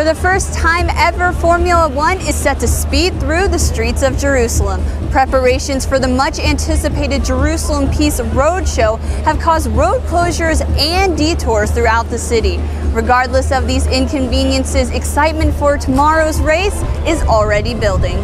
For the first time ever, Formula One is set to speed through the streets of Jerusalem. Preparations for the much-anticipated Jerusalem Peace Roadshow have caused road closures and detours throughout the city. Regardless of these inconveniences, excitement for tomorrow's race is already building.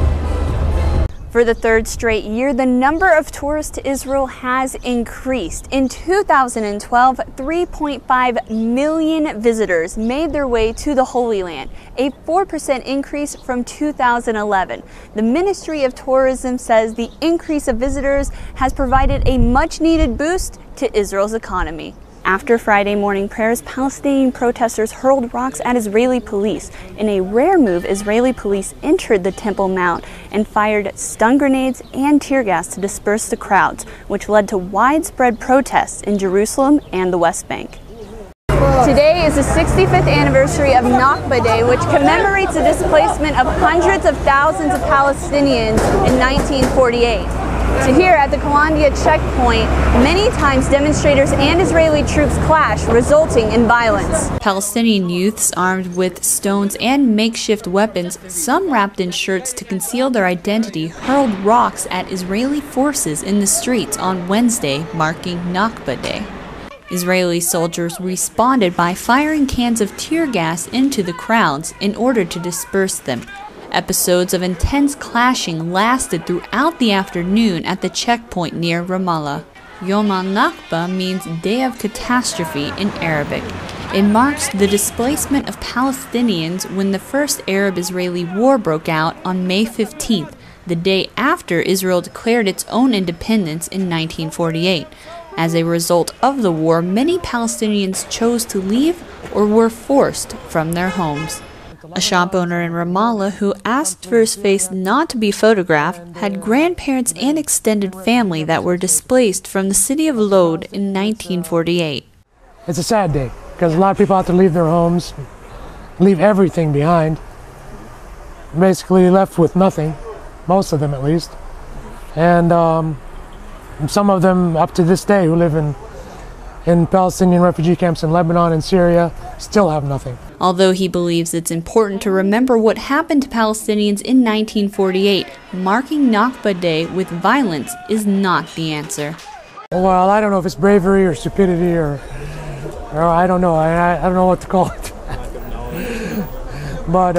For the third straight year, the number of tourists to Israel has increased. In 2012, 3.5 million visitors made their way to the Holy Land, a 4% increase from 2011. The Ministry of Tourism says the increase of visitors has provided a much-needed boost to Israel's economy. After Friday morning prayers, Palestinian protesters hurled rocks at Israeli police. In a rare move, Israeli police entered the Temple Mount and fired stun grenades and tear gas to disperse the crowds, which led to widespread protests in Jerusalem and the West Bank. Today is the 65th anniversary of Nakba Day, which commemorates the displacement of hundreds of thousands of Palestinians in 1948. So here at the Kalandia checkpoint, many times demonstrators and Israeli troops clash, resulting in violence. Palestinian youths armed with stones and makeshift weapons, some wrapped in shirts to conceal their identity, hurled rocks at Israeli forces in the streets on Wednesday, marking Nakba Day. Israeli soldiers responded by firing cans of tear gas into the crowds in order to disperse them. Episodes of intense clashing lasted throughout the afternoon at the checkpoint near Ramallah. Yom al-Nakba means Day of Catastrophe in Arabic. It marks the displacement of Palestinians when the first Arab-Israeli war broke out on May 15th, the day after Israel declared its own independence in 1948. As a result of the war, many Palestinians chose to leave or were forced from their homes. A shop owner in Ramallah who asked for his face not to be photographed had grandparents and extended family that were displaced from the city of Lod in 1948. It's a sad day because a lot of people have to leave their homes, leave everything behind, basically left with nothing, most of them at least. And some of them up to this day who live in Palestinian refugee camps in Lebanon and Syria still have nothing. Although he believes it's important to remember what happened to Palestinians in 1948, marking Nakba Day with violence is not the answer. Well, I don't know if it's bravery or stupidity or I don't know. I don't know what to call it. But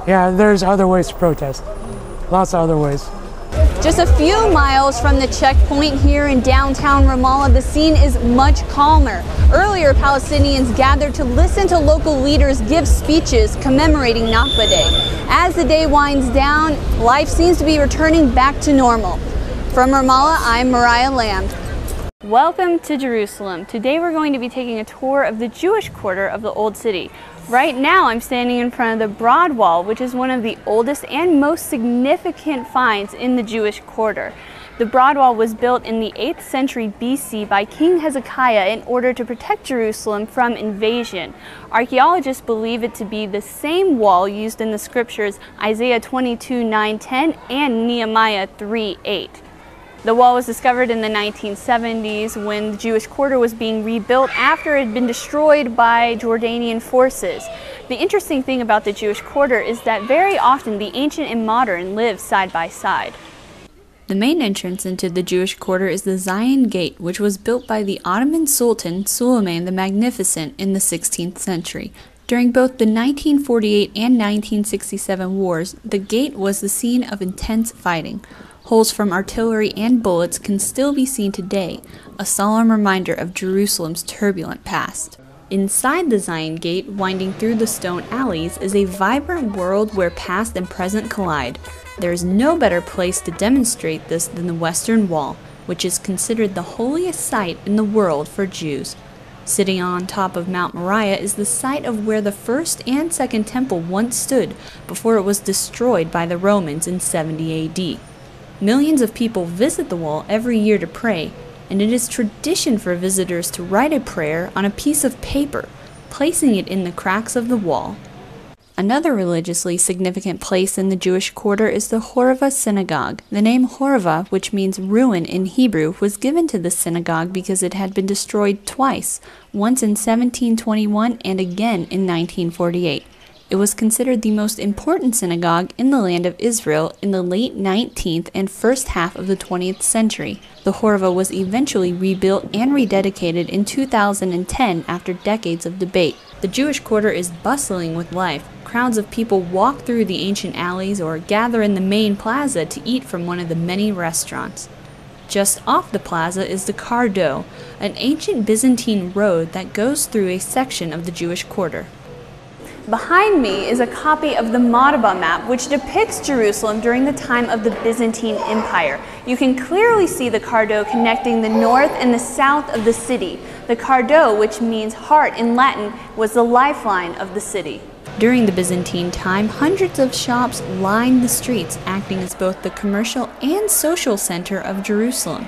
yeah, there's other ways to protest. Lots of other ways. Just a few miles from the checkpoint here in downtown Ramallah, the scene is much calmer. Earlier, Palestinians gathered to listen to local leaders give speeches commemorating Nakba Day. As the day winds down, life seems to be returning back to normal. From Ramallah, I'm Moriah. Welcome to Jerusalem. Today we're going to be taking a tour of the Jewish quarter of the Old City. Right now I'm standing in front of the Broad Wall, which is one of the oldest and most significant finds in the Jewish quarter. The Broad Wall was built in the 8th century BC by King Hezekiah in order to protect Jerusalem from invasion. Archaeologists believe it to be the same wall used in the scriptures Isaiah 22:9-10 and Nehemiah 3:8. The wall was discovered in the 1970s when the Jewish quarter was being rebuilt after it had been destroyed by Jordanian forces. The interesting thing about the Jewish quarter is that very often the ancient and modern live side by side. The main entrance into the Jewish quarter is the Zion Gate, which was built by the Ottoman Sultan Suleiman the Magnificent in the 16th century. During both the 1948 and 1967 wars, the gate was the scene of intense fighting. Holes from artillery and bullets can still be seen today, a solemn reminder of Jerusalem's turbulent past. Inside the Zion Gate, winding through the stone alleys, is a vibrant world where past and present collide. There is no better place to demonstrate this than the Western Wall, which is considered the holiest site in the world for Jews. Sitting on top of Mount Moriah is the site of where the first and second temple once stood before it was destroyed by the Romans in 70 AD. Millions of people visit the wall every year to pray, and it is tradition for visitors to write a prayer on a piece of paper, placing it in the cracks of the wall. Another religiously significant place in the Jewish quarter is the Horva Synagogue. The name Horva, which means ruin in Hebrew, was given to the synagogue because it had been destroyed twice, once in 1721 and again in 1948. It was considered the most important synagogue in the land of Israel in the late 19th and first half of the 20th century. The Horva was eventually rebuilt and rededicated in 2010 after decades of debate. The Jewish quarter is bustling with life. Crowds of people walk through the ancient alleys or gather in the main plaza to eat from one of the many restaurants. Just off the plaza is the Cardo, an ancient Byzantine road that goes through a section of the Jewish quarter. Behind me is a copy of the Moriah map, which depicts Jerusalem during the time of the Byzantine Empire. You can clearly see the Cardo connecting the north and the south of the city. The Cardo, which means heart in Latin, was the lifeline of the city. During the Byzantine time, hundreds of shops lined the streets, acting as both the commercial and social center of Jerusalem.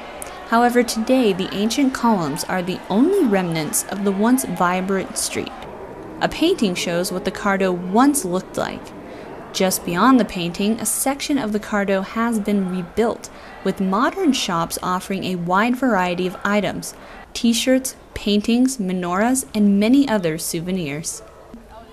However, today the ancient columns are the only remnants of the once vibrant street. A painting shows what the Cardo once looked like. Just beyond the painting, a section of the Cardo has been rebuilt, with modern shops offering a wide variety of items: t-shirts, paintings, menorahs, and many other souvenirs.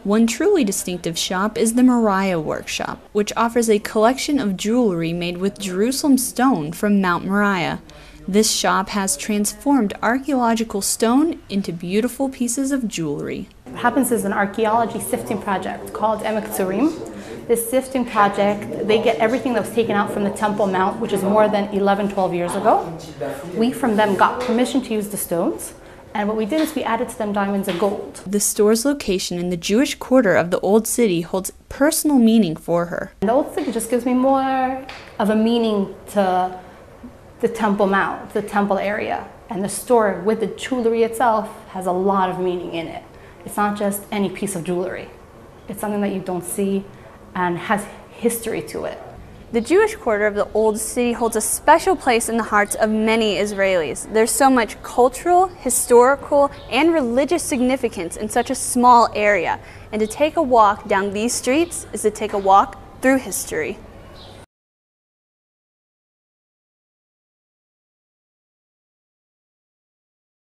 One truly distinctive shop is the Moriah workshop, which offers a collection of jewelry made with Jerusalem stone from Mount Moriah. This shop has transformed archaeological stone into beautiful pieces of jewelry. What happens is an archaeology sifting project called Emek Tzurim. This sifting project, they get everything that was taken out from the Temple Mount, which is more than 11-12 years ago. We from them got permission to use the stones, and what we did is we added to them diamonds and gold. The store's location in the Jewish quarter of the Old City holds personal meaning for her. The Old City just gives me more of a meaning to the Temple Mount, the temple area. And the store with the jewelry itself has a lot of meaning in it. It's not just any piece of jewelry. It's something that you don't see and has history to it. The Jewish quarter of the Old City holds a special place in the hearts of many Israelis. There's so much cultural, historical, and religious significance in such a small area. And to take a walk down these streets is to take a walk through history.